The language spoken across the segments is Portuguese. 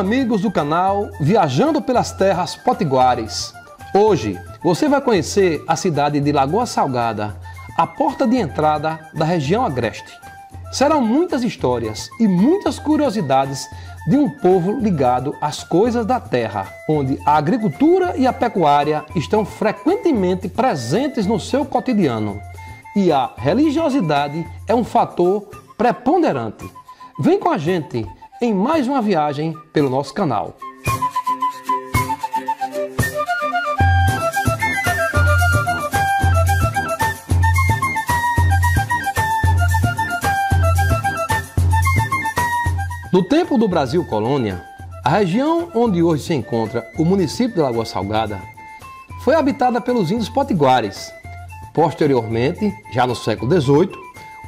amigos do canal Viajando pelas Terras Potiguares. Hoje você vai conhecer a cidade de Lagoa Salgada, a porta de entrada da região agreste. Serão muitas histórias e muitas curiosidades de um povo ligado às coisas da terra, onde a agricultura e a pecuária estão frequentemente presentes no seu cotidiano. E a religiosidade é um fator preponderante. Vem com a gente em mais uma viagem pelo nosso canal. No tempo do Brasil Colônia, a região onde hoje se encontra o município de Lagoa Salgada foi habitada pelos índios potiguares. Posteriormente, já no século XVIII,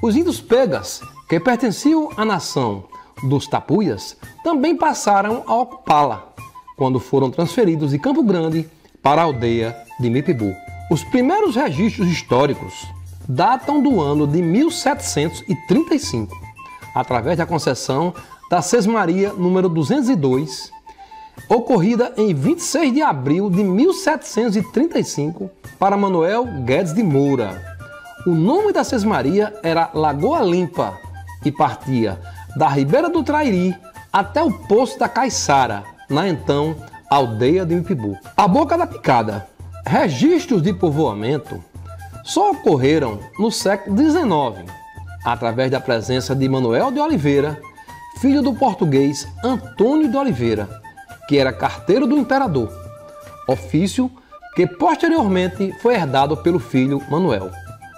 os índios pegas, que pertenciam à nação dos tapuias, também passaram a ocupá-la, quando foram transferidos de Campo Grande para a aldeia de Mipibu. Os primeiros registros históricos datam do ano de 1735, através da concessão da Sesmaria número 202, ocorrida em 26 de abril de 1735 para Manuel Guedes de Moura. O nome da Sesmaria era Lagoa Limpa e partia da Ribeira do Trairi até o Poço da Caiçara, na então aldeia de Mipibu. A Boca da Picada. Registros de povoamento só ocorreram no século XIX, através da presença de Manuel de Oliveira, filho do português Antônio de Oliveira, que era carteiro do imperador, ofício que posteriormente foi herdado pelo filho Manuel.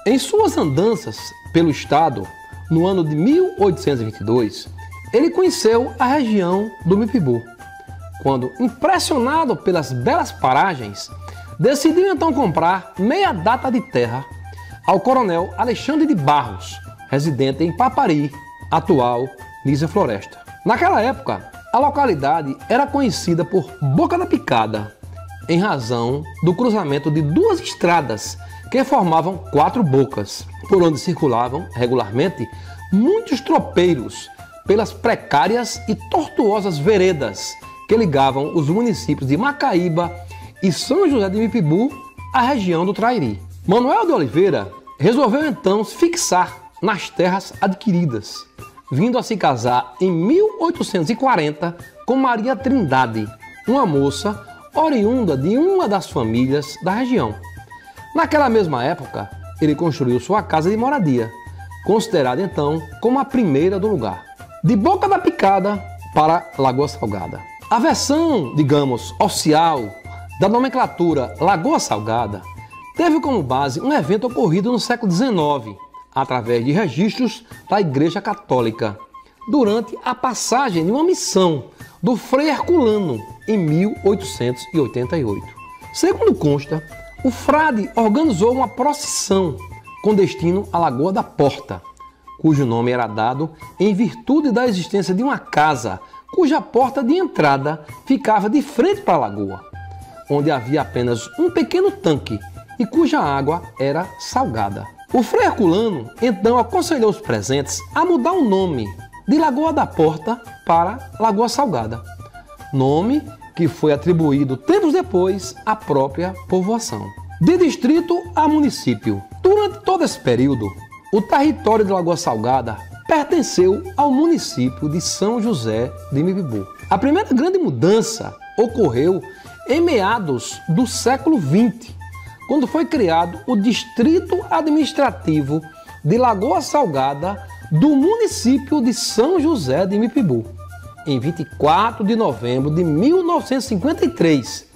Em suas andanças pelo estado, no ano de 1822, ele conheceu a região do Mipibu, quando, impressionado pelas belas paragens, decidiu então comprar meia data de terra ao coronel Alexandre de Barros, residente em Papari, atual Nísia Floresta. Naquela época, a localidade era conhecida por Boca da Picada, em razão do cruzamento de duas estradas que formavam quatro bocas, por onde circulavam regularmente muitos tropeiros pelas precárias e tortuosas veredas que ligavam os municípios de Macaíba e São José de Mipibu à região do Trairi. Manuel de Oliveira resolveu então se fixar nas terras adquiridas, vindo a se casar em 1840 com Maria Trindade, uma moça oriunda de uma das famílias da região. Naquela mesma época, ele construiu sua casa de moradia, considerada então como a primeira do lugar. De Boca da Picada para Lagoa Salgada. A versão, digamos, oficial da nomenclatura Lagoa Salgada teve como base um evento ocorrido no século XIX, através de registros da Igreja Católica, durante a passagem de uma missão do Frei Herculano em 1888. Segundo consta, o frade organizou uma procissão com destino à Lagoa da Porta, cujo nome era dado em virtude da existência de uma casa cuja porta de entrada ficava de frente para a lagoa, onde havia apenas um pequeno tanque e cuja água era salgada. O Frei Herculano então aconselhou os presentes a mudar o nome de Lagoa da Porta para Lagoa Salgada, nome que foi atribuído tempos depois à própria povoação. De distrito a município. Durante todo esse período, o território de Lagoa Salgada pertenceu ao município de São José de Mipibu. A primeira grande mudança ocorreu em meados do século XX, quando foi criado o Distrito Administrativo de Lagoa Salgada do município de São José de Mipibu, em 24 de novembro de 1953,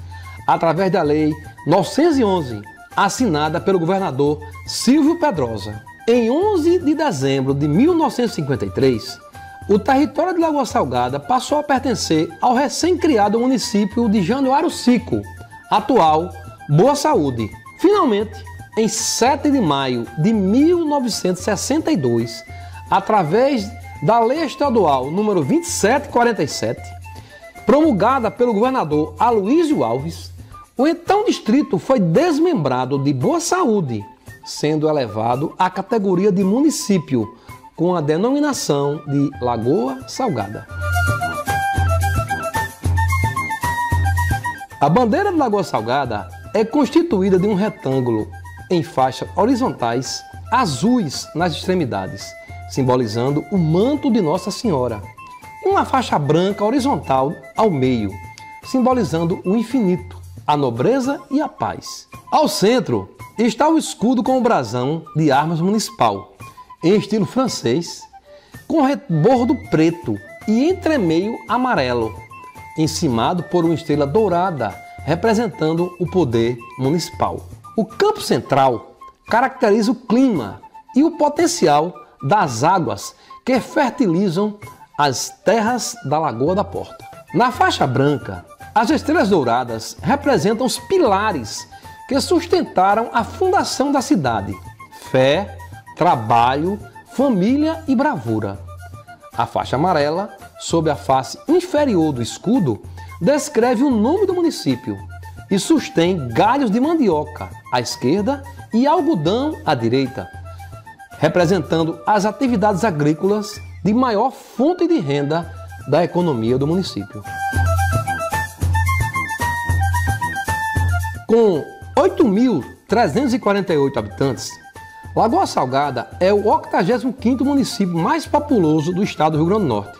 através da Lei 911, assinada pelo governador Silvio Pedrosa. Em 11 de dezembro de 1953, o território de Lagoa Salgada passou a pertencer ao recém-criado município de Januário Sico, atual Boa Saúde. Finalmente, em 7 de maio de 1962, através da Lei Estadual número 2747, promulgada pelo governador Aloísio Alves, o então distrito foi desmembrado de Boa Saúde, sendo elevado à categoria de município, com a denominação de Lagoa Salgada. A bandeira de Lagoa Salgada é constituída de um retângulo em faixas horizontais azuis nas extremidades, simbolizando o manto de Nossa Senhora, e uma faixa branca horizontal ao meio, simbolizando o infinito, a nobreza e a paz. Ao centro está o escudo com o brasão de armas municipal, em estilo francês, com rebordo preto e entremeio amarelo, encimado por uma estrela dourada, representando o poder municipal. O campo central caracteriza o clima e o potencial das águas que fertilizam as terras da Lagoa da Porta. Na faixa branca, as estrelas douradas representam os pilares que sustentaram a fundação da cidade: fé, trabalho, família e bravura. A faixa amarela, sob a face inferior do escudo, descreve o nome do município e sustém galhos de mandioca à esquerda e algodão à direita, representando as atividades agrícolas de maior fonte de renda da economia do município. Com 8.348 habitantes, Lagoa Salgada é o 85º município mais populoso do estado do Rio Grande do Norte,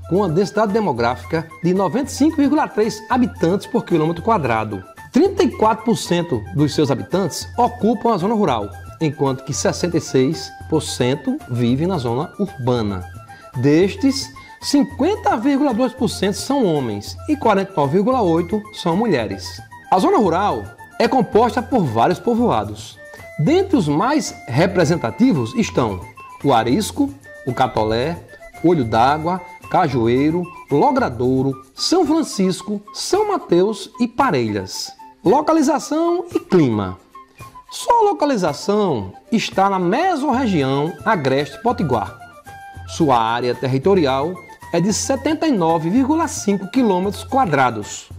com uma densidade demográfica de 95,3 habitantes por quilômetro quadrado. 34% dos seus habitantes ocupam a zona rural, enquanto que 66% vivem na zona urbana. Destes, 50,2% são homens e 49,8% são mulheres. A zona rural é composta por vários povoados. Dentre os mais representativos estão o Arisco, o Catolé, Olho d'Água, Cajueiro, Logradouro, São Francisco, São Mateus e Parelhas. Localização e clima. Sua localização está na mesorregião Agreste-Potiguar. Sua área territorial é de 79,5 km².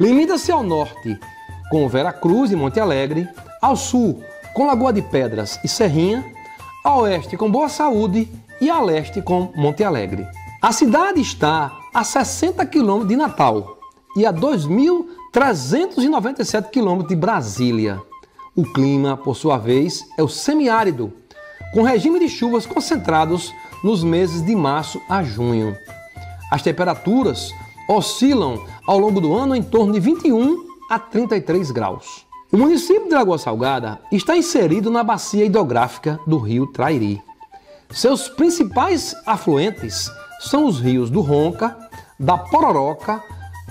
Limita-se ao norte com Veracruz e Monte Alegre, ao sul com Lagoa de Pedras e Serrinha, a oeste com Boa Saúde e a leste com Monte Alegre. A cidade está a 60 km de Natal e a 2.397 km de Brasília. O clima, por sua vez, é o semiárido, com regime de chuvas concentrados nos meses de março a junho. As temperaturas oscilam ao longo do ano em torno de 21 a 33 graus. O município de Lagoa Salgada está inserido na bacia hidrográfica do rio Trairi. Seus principais afluentes são os rios do Ronca, da Pororoca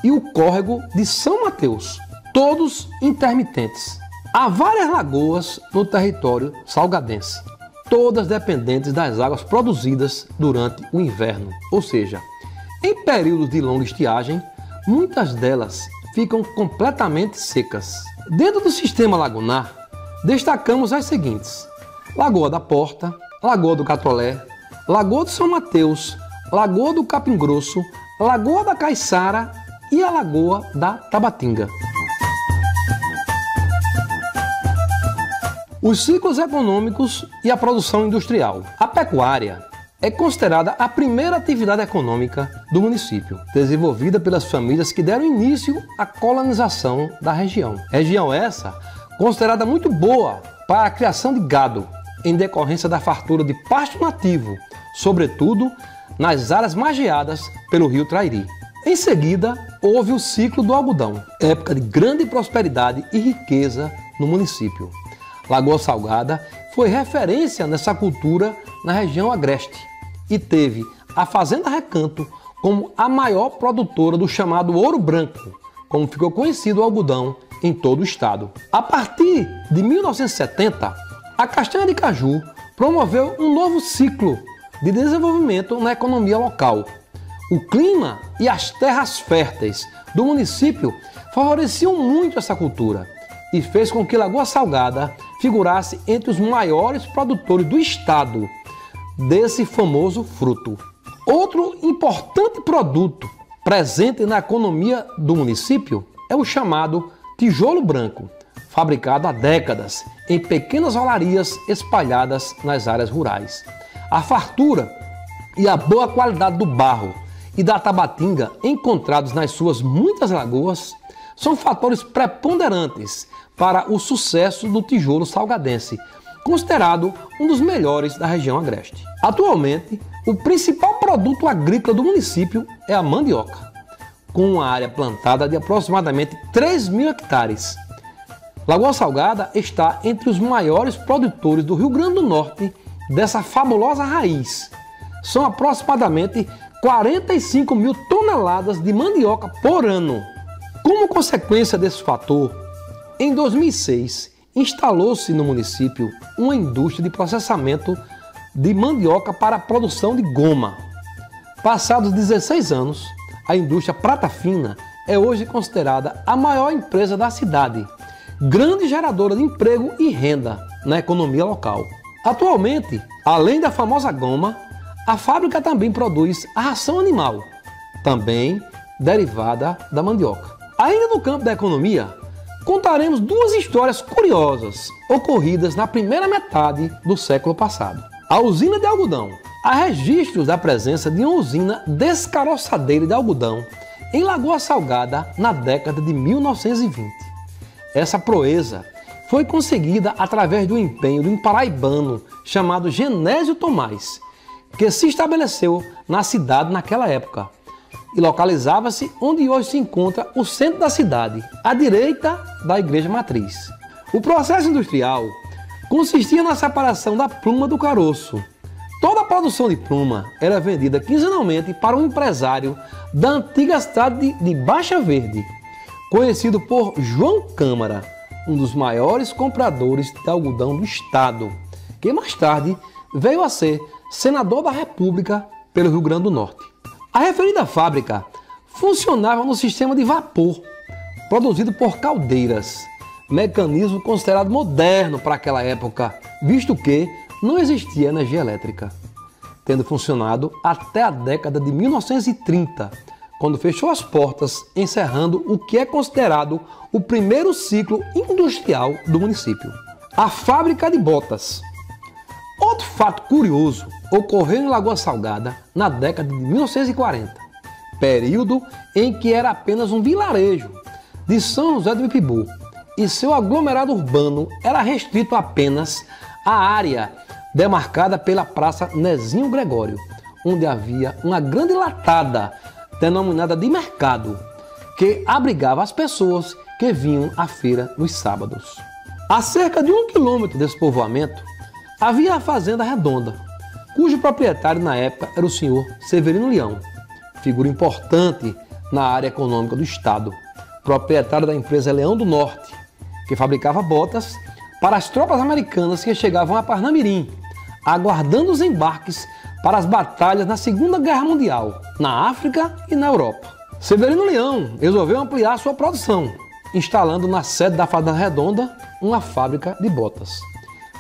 e o córrego de São Mateus, todos intermitentes. Há várias lagoas no território salgadense, todas dependentes das águas produzidas durante o inverno, ou seja, em períodos de longa estiagem, muitas delas ficam completamente secas. Dentro do sistema lagunar, destacamos as seguintes: Lagoa da Porta, Lagoa do Catolé, Lagoa do São Mateus, Lagoa do Capim Grosso, Lagoa da Caiçara e a Lagoa da Tabatinga. Os ciclos econômicos e a produção industrial. A pecuária é considerada a primeira atividade econômica do município, desenvolvida pelas famílias que deram início à colonização da região. Região essa considerada muito boa para a criação de gado, em decorrência da fartura de pasto nativo, sobretudo nas áreas margeadas pelo rio Trairi. Em seguida, houve o ciclo do algodão, época de grande prosperidade e riqueza no município. Lagoa Salgada foi referência nessa cultura na região agreste e teve a Fazenda Recanto como a maior produtora do chamado ouro branco, como ficou conhecido o algodão em todo o estado. A partir de 1970, a castanha de caju promoveu um novo ciclo de desenvolvimento na economia local. O clima e as terras férteis do município favoreciam muito essa cultura e fez com que Lagoa Salgada figurasse entre os maiores produtores do estado desse famoso fruto. Outro importante produto presente na economia do município é o chamado tijolo branco, fabricado há décadas em pequenas rolarias espalhadas nas áreas rurais. A fartura e a boa qualidade do barro e da tabatinga encontrados nas suas muitas lagoas são fatores preponderantes para o sucesso do tijolo salgadense, considerado um dos melhores da região agreste. Atualmente, o principal produto agrícola do município é a mandioca, com uma área plantada de aproximadamente 3.000 hectares. Lagoa Salgada está entre os maiores produtores do Rio Grande do Norte dessa fabulosa raiz. São aproximadamente 45.000 toneladas de mandioca por ano. Como consequência desse fator, em 2006, instalou-se no município uma indústria de processamento de mandioca para a produção de goma. Passados 16 anos, a indústria Prata Fina é hoje considerada a maior empresa da cidade, grande geradora de emprego e renda na economia local. Atualmente, além da famosa goma, a fábrica também produz a ração animal, também derivada da mandioca. Ainda no campo da economia, contaremos duas histórias curiosas ocorridas na primeira metade do século passado. A usina de algodão. Há registros da presença de uma usina descaroçadeira de algodão em Lagoa Salgada na década de 1920. Essa proeza foi conseguida através do empenho de um paraibano chamado Genésio Tomás, que se estabeleceu na cidade naquela época e localizava-se onde hoje se encontra o centro da cidade, à direita da igreja matriz. O processo industrial consistia na separação da pluma do caroço. Toda a produção de pluma era vendida quinzenalmente para um empresário da antiga cidade de Baixa Verde, conhecido por João Câmara, um dos maiores compradores de algodão do estado, que mais tarde veio a ser senador da República pelo Rio Grande do Norte. A referida fábrica funcionava no sistema de vapor, produzido por caldeiras, mecanismo considerado moderno para aquela época, visto que não existia energia elétrica, tendo funcionado até a década de 1930, quando fechou as portas, encerrando o que é considerado o primeiro ciclo industrial do município. A fábrica de botas. Outro fato curioso ocorreu em Lagoa Salgada na década de 1940, período em que era apenas um vilarejo de São José do Ipibu e seu aglomerado urbano era restrito apenas à área demarcada pela Praça Nezinho Gregório, onde havia uma grande latada denominada de mercado, que abrigava as pessoas que vinham à feira nos sábados. A cerca de 1 quilômetro desse povoamento, havia a Fazenda Redonda, cujo proprietário na época era o senhor Severino Leão, figura importante na área econômica do estado, proprietário da empresa Leão do Norte, que fabricava botas para as tropas americanas que chegavam a Parnamirim, aguardando os embarques para as batalhas na Segunda Guerra Mundial, na África e na Europa. Severino Leão resolveu ampliar sua produção, instalando na sede da Fazenda Redonda uma fábrica de botas.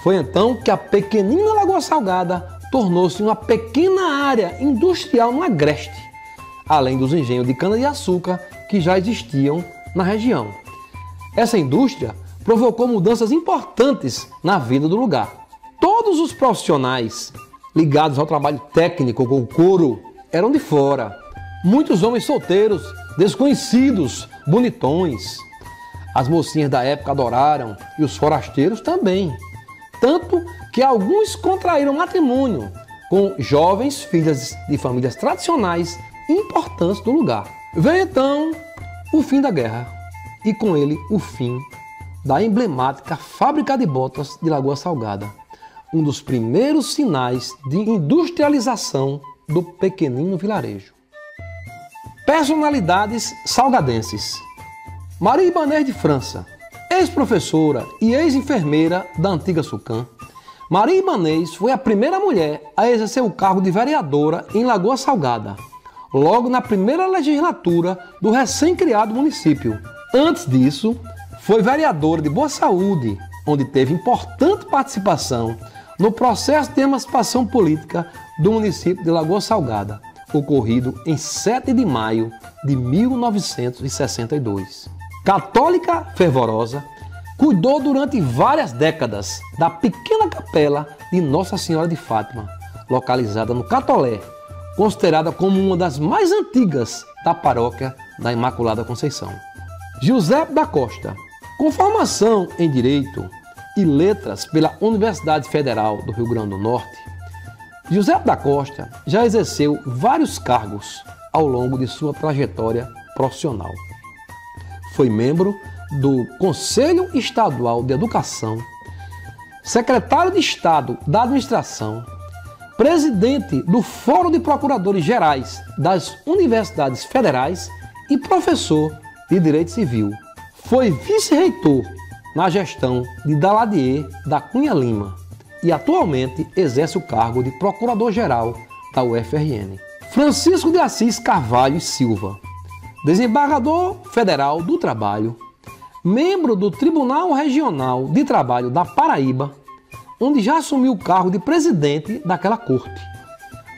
Foi então que a pequenina Lagoa Salgada tornou-se uma pequena área industrial no agreste, além dos engenhos de cana-de-açúcar que já existiam na região. Essa indústria provocou mudanças importantes na vida do lugar. Todos os profissionais ligados ao trabalho técnico com o couro eram de fora. Muitos homens solteiros, desconhecidos, bonitões. As mocinhas da época adoraram e os forasteiros também. Tanto que alguns contraíram matrimônio com jovens filhas de famílias tradicionais e importantes do lugar. Veio então o fim da guerra e com ele o fim da emblemática fábrica de botas de Lagoa Salgada, um dos primeiros sinais de industrialização do pequenino vilarejo. Personalidades salgadenses. Maria Ibanez de França, ex-professora e ex-enfermeira da antiga Sucam, Maria Ibanez foi a primeira mulher a exercer o cargo de vereadora em Lagoa Salgada, logo na primeira legislatura do recém-criado município. Antes disso, foi vereadora de Boa Saúde, onde teve importante participação no processo de emancipação política do município de Lagoa Salgada, ocorrido em 7 de maio de 1962. Católica fervorosa, cuidou durante várias décadas da pequena capela de Nossa Senhora de Fátima, localizada no Catolé, considerada como uma das mais antigas da paróquia da Imaculada Conceição. José da Costa, com formação em Direito e Letras pela Universidade Federal do Rio Grande do Norte, José da Costa já exerceu vários cargos ao longo de sua trajetória profissional. Foi membro do Conselho Estadual de Educação, secretário de Estado da Administração, presidente do Fórum de Procuradores Gerais das Universidades Federais e professor de Direito Civil. Foi vice-reitor na gestão de Daladier da Cunha Lima e atualmente exerce o cargo de Procurador-Geral da UFRN. Francisco de Assis Carvalho e Silva, desembargador federal do Trabalho, membro do Tribunal Regional de Trabalho da Paraíba, onde já assumiu o cargo de presidente daquela corte.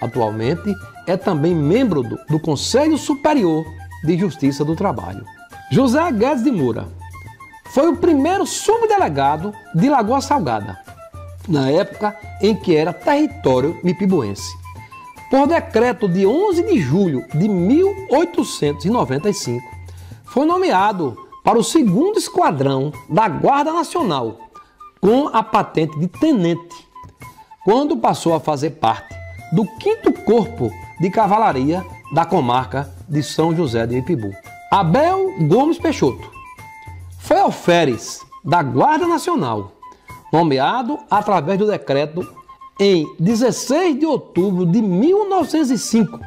Atualmente é também membro do Conselho Superior de Justiça do Trabalho. José Guedes de Moura foi o primeiro subdelegado de Lagoa Salgada, na época em que era território mipibuense. Por decreto de 11 de julho de 1895, foi nomeado para o 2º Esquadrão da Guarda Nacional, com a patente de tenente, quando passou a fazer parte do 5º Corpo de Cavalaria da comarca de São José de Mipibu. Abel Gomes Peixoto foi alferes da Guarda Nacional, nomeado através do decreto em 16 de outubro de 1905,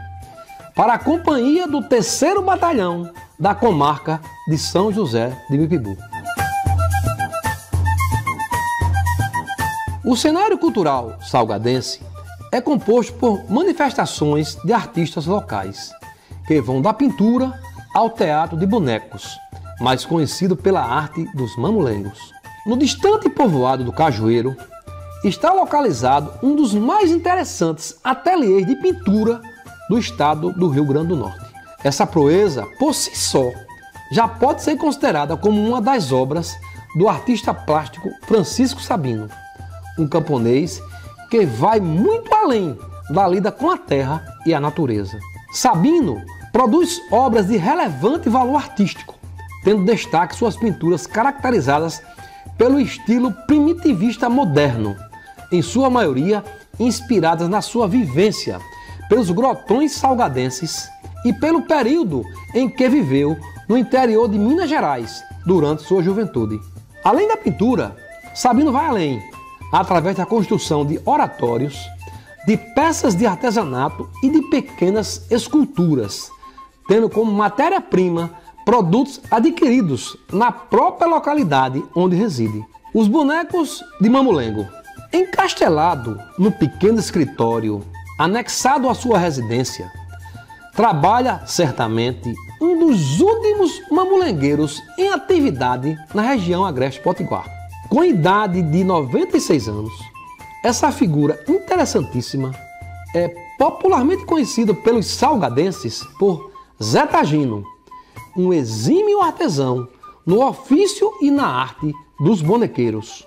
para a companhia do 3º Batalhão da comarca de São José de Mipibu. O cenário cultural salgadense é composto por manifestações de artistas locais, que vão da pintura ao teatro de bonecos, mais conhecido pela arte dos mamulengos. No distante povoado do Cajueiro, está localizado um dos mais interessantes ateliês de pintura do estado do Rio Grande do Norte. Essa proeza, por si só, já pode ser considerada como uma das obras do artista plástico Francisco Sabino, um camponês que vai muito além da lida com a terra e a natureza. Sabino produz obras de relevante valor artístico, tendo destaque suas pinturas caracterizadas pelo estilo primitivista moderno, em sua maioria inspiradas na sua vivência pelos grotões salgadenses e pelo período em que viveu no interior de Minas Gerais durante sua juventude. Além da pintura, Sabino vai além, através da construção de oratórios, de peças de artesanato e de pequenas esculturas, tendo como matéria-prima produtos adquiridos na própria localidade onde reside. Os bonecos de mamulengo. Encastelado no pequeno escritório anexado à sua residência, trabalha certamente um dos últimos mamulengueiros em atividade na região agreste potiguar. Com idade de 96 anos, essa figura interessantíssima é popularmente conhecido pelos salgadenses por Zé Tagino, um exímio artesão no ofício e na arte dos bonequeiros.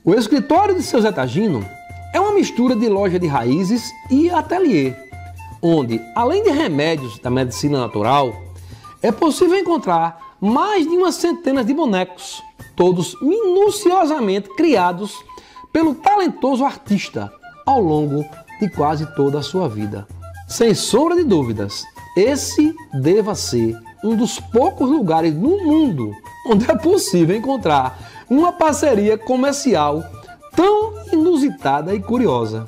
O escritório de seu Zé Tagino é uma mistura de loja de raízes e ateliê, onde, além de remédios da medicina natural, é possível encontrar mais de uma centena de bonecos, todos minuciosamente criados pelo talentoso artista ao longo de quase toda a sua vida. Sem sombra de dúvidas, esse deva ser um dos poucos lugares no mundo onde é possível encontrar uma parceria comercial tão inusitada e curiosa.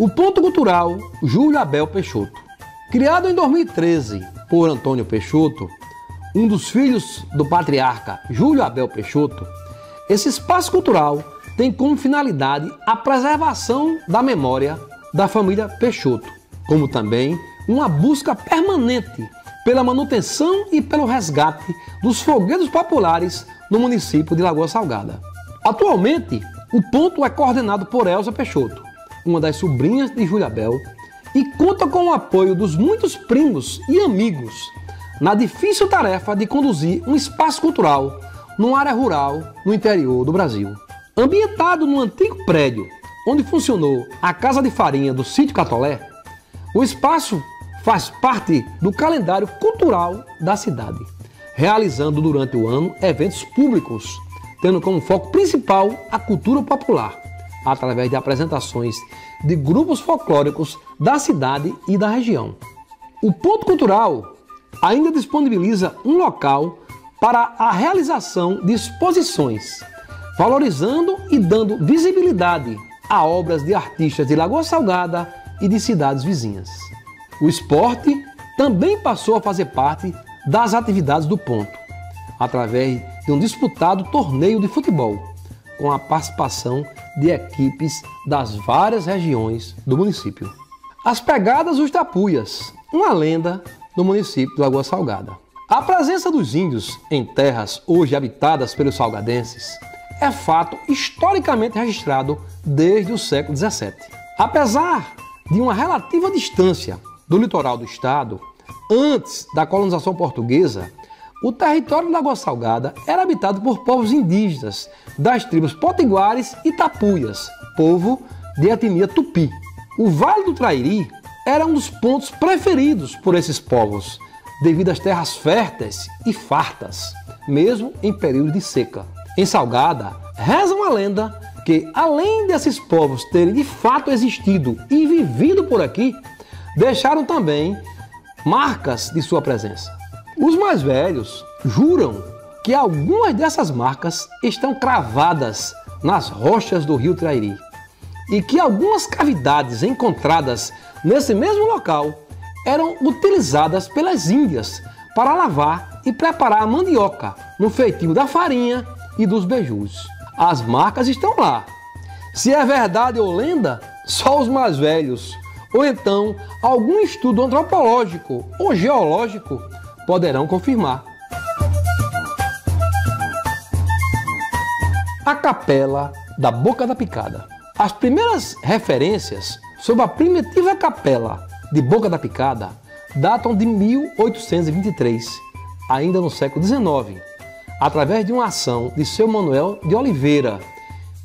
O Ponto Cultural Júlio Abel Peixoto. Criado em 2013 por Antônio Peixoto, um dos filhos do patriarca Júlio Abel Peixoto, esse espaço cultural tem como finalidade a preservação da memória da família Peixoto, como também uma busca permanente pela manutenção e pelo resgate dos foguetos populares no município de Lagoa Salgada. Atualmente, o ponto é coordenado por Elza Peixoto, uma das sobrinhas de Júlio Abel, e conta com o apoio dos muitos primos e amigos na difícil tarefa de conduzir um espaço cultural numa área rural no interior do Brasil. Ambientado no antigo prédio onde funcionou a Casa de Farinha do Sítio Catolé, o espaço faz parte do calendário cultural da cidade, realizando durante o ano eventos públicos, tendo como foco principal a cultura popular, através de apresentações de grupos folclóricos da cidade e da região. O Ponto Cultural ainda disponibiliza um local para a realização de exposições, valorizando e dando visibilidade a obras de artistas de Lagoa Salgada e de cidades vizinhas. O esporte também passou a fazer parte das atividades do Ponto, através de um disputado torneio de futebol, com a participação de equipes das várias regiões do município. As Pegadas dos Tapuias, uma lenda do município de Lagoa Salgada. A presença dos índios em terras hoje habitadas pelos salgadenses é fato historicamente registrado desde o século XVII. Apesar de uma relativa distância do litoral do estado, antes da colonização portuguesa, o território de Lagoa Salgada era habitado por povos indígenas das tribos potiguares e tapuias, povo de etnia tupi. O Vale do Trairi era um dos pontos preferidos por esses povos, devido às terras férteis e fartas, mesmo em período de seca. Em Salgada, reza uma lenda que, além desses povos terem de fato existido e vivido por aqui, deixaram também marcas de sua presença. Os mais velhos juram que algumas dessas marcas estão cravadas nas rochas do rio Trairi e que algumas cavidades encontradas nesse mesmo local eram utilizadas pelas índias para lavar e preparar a mandioca no feitio da farinha e dos beijus. As marcas estão lá. Se é verdade ou lenda, só os mais velhos, ou então algum estudo antropológico ou geológico poderão confirmar. A Capela da Boca da Picada. As primeiras referências sobre a primitiva capela de Boca da Picada datam de 1823, ainda no século XIX, através de uma ação de seu Manuel de Oliveira,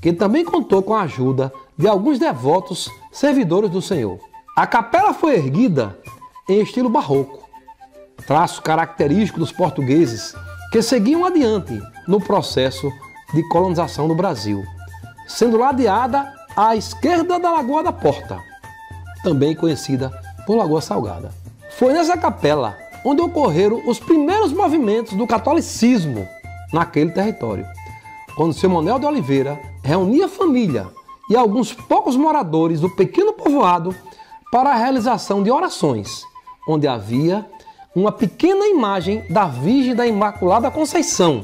que também contou com a ajuda de alguns devotos servidores do Senhor. A capela foi erguida em estilo barroco, traço característico dos portugueses que seguiam adiante no processo de colonização do Brasil, sendo ladeada à esquerda da Lagoa da Porta, também conhecida por Lagoa Salgada. Foi nessa capela onde ocorreram os primeiros movimentos do catolicismo naquele território, quando seu Manuel de Oliveira reunia a família e alguns poucos moradores do pequeno povoado para a realização de orações, onde havia uma pequena imagem da Virgem da Imaculada Conceição,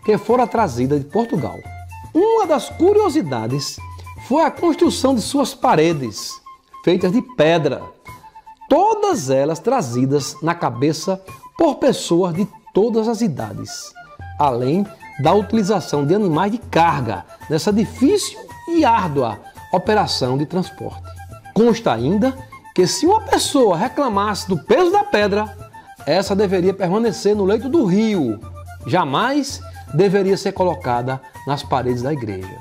que fora trazida de Portugal. Uma das curiosidades foi a construção de suas paredes, feitas de pedra, todas elas trazidas na cabeça por pessoas de todas as idades, além da utilização de animais de carga nessa difícil e árdua operação de transporte. Consta ainda que se uma pessoa reclamasse do peso da pedra, essa deveria permanecer no leito do rio, jamais deveria ser colocada nas paredes da igreja.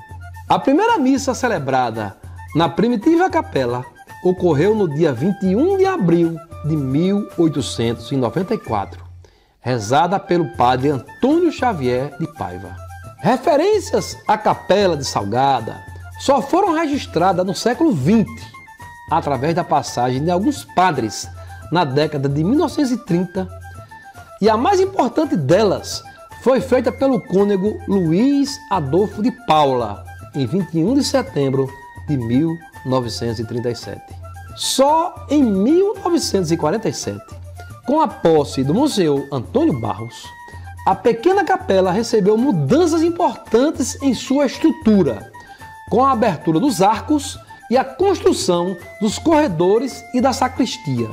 A primeira missa celebrada na primitiva capela ocorreu no dia 21 de abril de 1894, rezada pelo padre Antônio Xavier de Paiva. Referências à Capela de Salgada só foram registradas no século XX, através da passagem de alguns padres na década de 1930, e a mais importante delas foi feita pelo cônego Luiz Adolfo de Paula, em 21 de setembro de 1937. Só em 1947, com a posse do Monsenhor Antônio Barros, a pequena capela recebeu mudanças importantes em sua estrutura, com a abertura dos arcos e a construção dos corredores e da sacristia.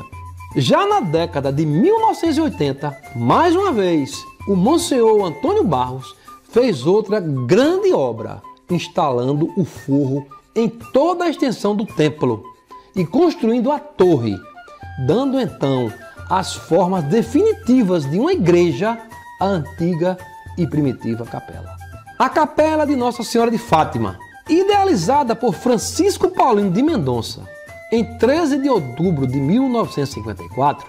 Já na década de 1980, mais uma vez, o Monsenhor Antônio Barros fez outra grande obra, instalando o forro em toda a extensão do templo e construindo a torre, dando então as formas definitivas de uma igreja à antiga e primitiva capela. A Capela de Nossa Senhora de Fátima, idealizada por Francisco Paulino de Mendonça, em 13 de outubro de 1954,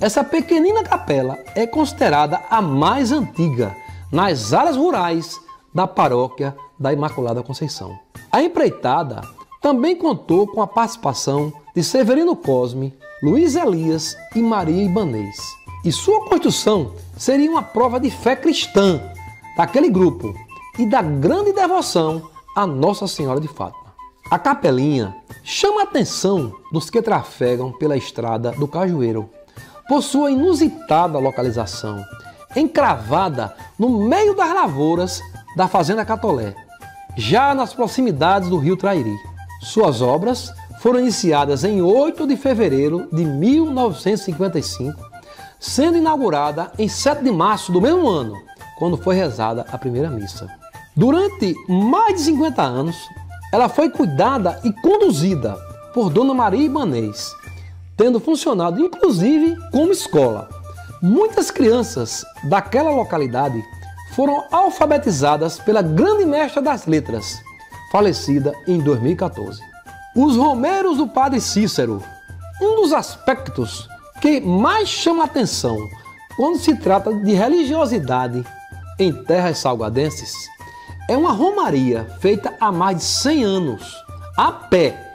Essa pequenina capela é considerada a mais antiga nas áreas rurais da paróquia da Imaculada Conceição. A empreitada também contou com a participação de Severino Cosme, Luiz Elias e Maria Ibanez. E sua construção seria uma prova de fé cristã daquele grupo e da grande devoção a Nossa Senhora de Fátima. A capelinha chama a atenção dos que trafegam pela estrada do Cajueiro por sua inusitada localização, encravada no meio das lavouras da Fazenda Catolé, já nas proximidades do rio Trairi. Suas obras foram iniciadas em 8 de fevereiro de 1955, sendo inaugurada em 7 de março do mesmo ano, quando foi rezada a primeira missa. Durante mais de 50 anos, ela foi cuidada e conduzida por Dona Maria Ibanez, tendo funcionado inclusive como escola. Muitas crianças daquela localidade foram alfabetizadas pela grande mestra das letras, falecida em 2014. Os romeiros do Padre Cícero. Um dos aspectos que mais chama a atenção quando se trata de religiosidade em terras salgadenses é uma romaria feita há mais de 100 anos, a pé,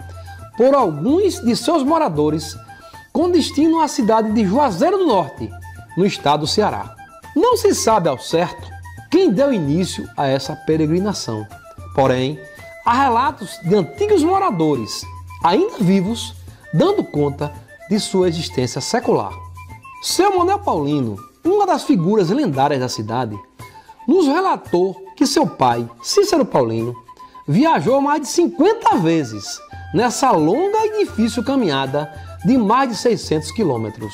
por alguns de seus moradores, com destino à cidade de Juazeiro do Norte, no estado do Ceará. Não se sabe ao certo quem deu início a essa peregrinação, porém, há relatos de antigos moradores, ainda vivos, dando conta de sua existência secular. Seu Manuel Paulino, uma das figuras lendárias da cidade, nos relatou que seu pai, Cícero Paulino, viajou mais de 50 vezes nessa longa e difícil caminhada de mais de 600 quilômetros,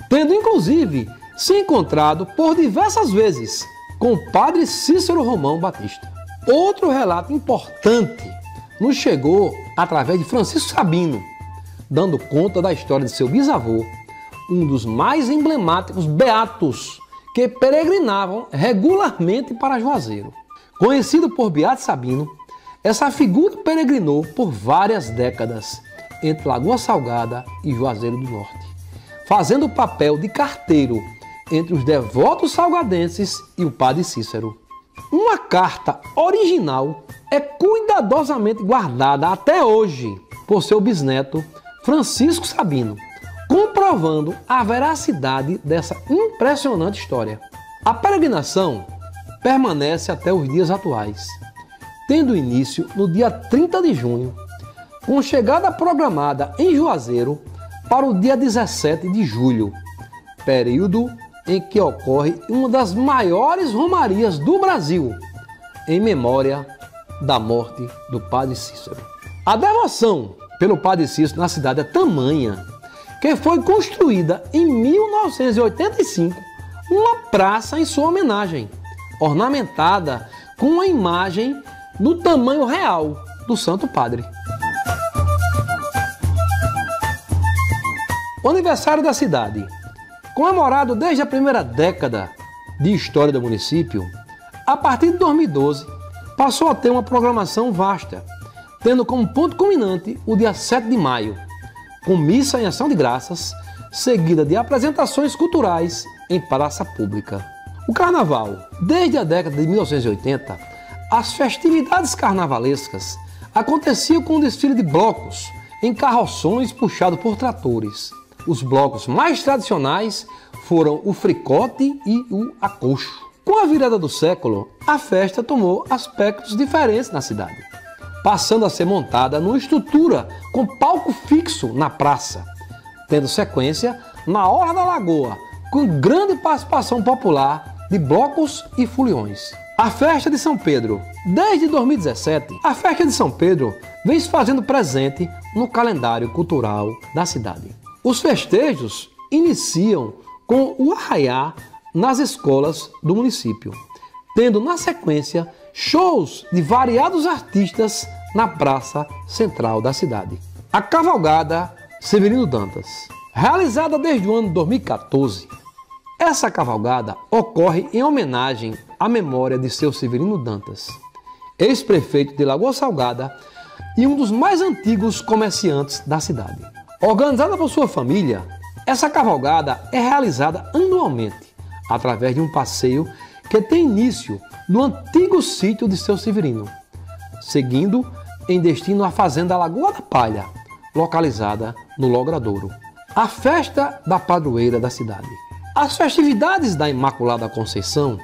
tendo inclusive se encontrado por diversas vezes com o padre Cícero Romão Batista. Outro relato importante nos chegou através de Francisco Sabino, dando conta da história de seu bisavô, um dos mais emblemáticos beatos que peregrinavam regularmente para Juazeiro. Conhecido por Beato Sabino, essa figura peregrinou por várias décadas entre Lagoa Salgada e Juazeiro do Norte, fazendo o papel de carteiro entre os devotos salgadenses e o padre Cícero. Uma carta original é cuidadosamente guardada até hoje por seu bisneto Francisco Sabino, comprovando a veracidade dessa impressionante história. A peregrinação permanece até os dias atuais, tendo início no dia 30 de junho, com chegada programada em Juazeiro para o dia 17 de julho, período em que ocorre uma das maiores romarias do Brasil, em memória da morte do padre Cícero. A devoção pelo padre Cícero na cidade é tamanha que foi construída em 1985 uma praça em sua homenagem, ornamentada com uma imagem no tamanho real do Santo Padre. O aniversário da cidade, comemorado desde a primeira década de história do município, a partir de 2012 passou a ter uma programação vasta, tendo como ponto culminante o dia 7 de maio, com missa em ação de graças, seguida de apresentações culturais em praça pública. O carnaval, desde a década de 1980, as festividades carnavalescas aconteciam com um desfile de blocos em carroções puxados por tratores. Os blocos mais tradicionais foram o fricote e o acocho. Com a virada do século, a festa tomou aspectos diferentes na cidade, passando a ser montada numa estrutura com palco fixo na praça, tendo sequência na Orla da Lagoa, com grande participação popular de blocos e foliões. A Festa de São Pedro. Desde 2017, a Festa de São Pedro vem se fazendo presente no calendário cultural da cidade. Os festejos iniciam com o arraiá nas escolas do município, tendo na sequência shows de variados artistas na praça central da cidade. A cavalgada Severino Dantas. Realizada desde o ano 2014, essa cavalgada ocorre em homenagem à memória de seu Severino Dantas, ex-prefeito de Lagoa Salgada e um dos mais antigos comerciantes da cidade. Organizada por sua família, Essa cavalgada é realizada anualmente, através de um passeio que tem início no antigo sítio de Seu Severino, seguindo em destino à fazenda Lagoa da Palha, localizada no Logradouro, a festa da padroeira da cidade. As festividades da Imaculada Conceição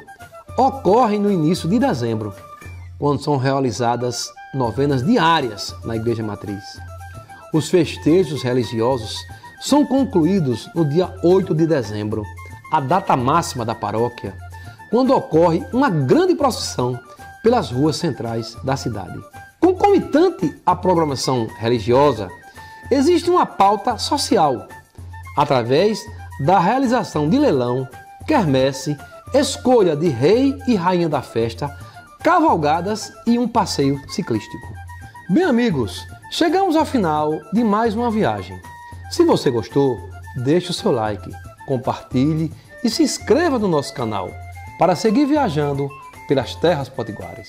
ocorrem no início de dezembro, quando são realizadas novenas diárias na Igreja Matriz. Os festejos religiosos são concluídos no dia 8 de dezembro, a data máxima da paróquia, quando ocorre uma grande procissão pelas ruas centrais da cidade. Concomitante à programação religiosa, existe uma pauta social, através da realização de leilão, quermesse, escolha de rei e rainha da festa, cavalgadas e um passeio ciclístico. Bem, amigos, chegamos ao final de mais uma viagem. Se você gostou, deixe o seu like, compartilhe e se inscreva no nosso canal para seguir viajando pelas terras potiguares.